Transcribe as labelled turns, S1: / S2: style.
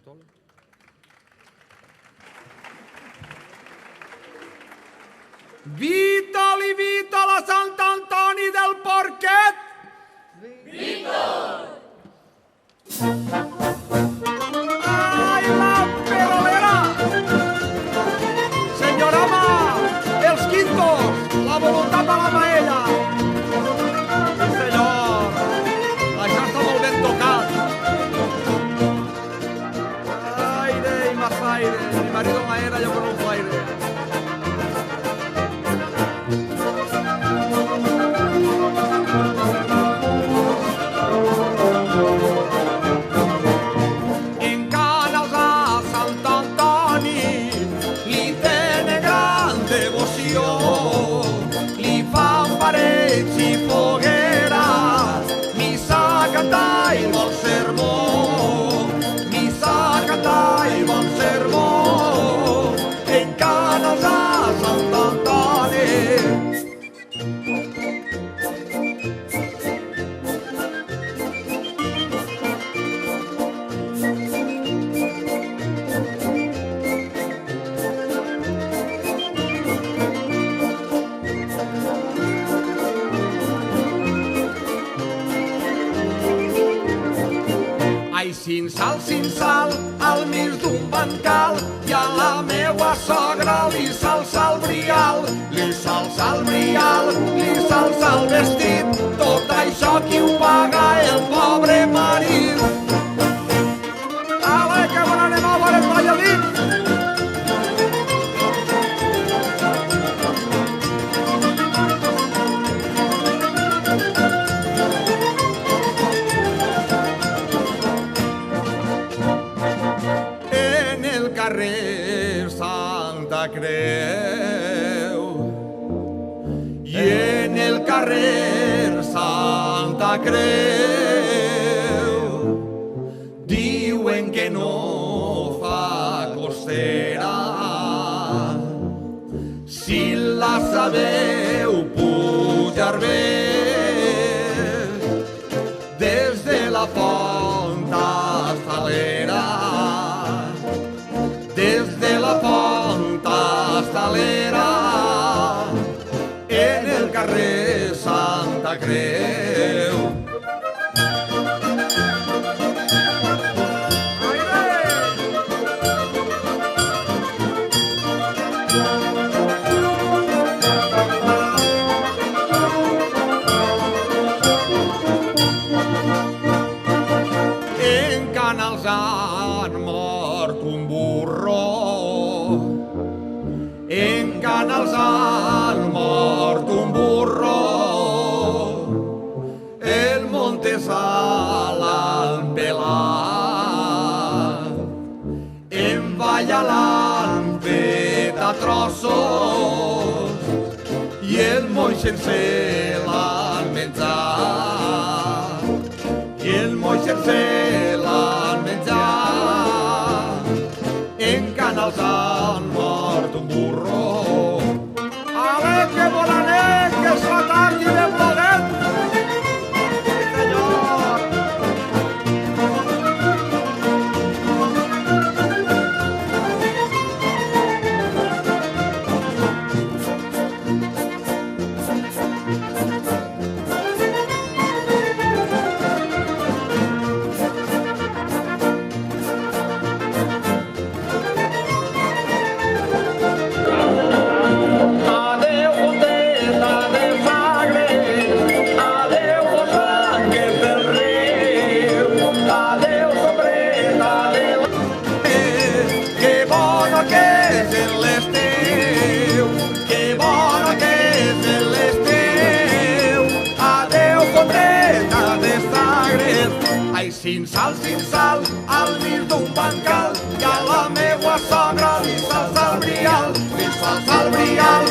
S1: Bartola. Vitali, Vitala, Sant Antoni del Porquet! Vítor! Ai, la perolera! Senyorama, els quintos, la voluntat de la paella! Sí, senyor, això està molt ben tocat. Aire y más aire, mi marido maera, yo conozco aire. Sin sal, al mig d'un bancal, i a la meua sogra li salsa el brial, li salsa el brial, li salsa el vestit, tot això qui ho paga? El pobre marit. Ale, que bon anem a veure els balladins! Carrer Santa Creu i en el carrer Santa Creu diuen que no fa costera. Si la sabeu pujar bé des de la font hasta l'era, des de la font hasta l'era, en el carrer Santa Creu. En Canals han mort un burro, en Canals han mort un burro, el Montesal l'han pelat, en Valla l'han fet a trossos i el moll sencer l'han menjat, i el moll sencer l'han menjat. En Canals han mort un burro. Ale, que bon anem, que és la tarda i ben ploguem. Sí, senyor. Sin sal, al mig d'un bancal, i a la meua sogra li salsa el brial, li salsa el brial,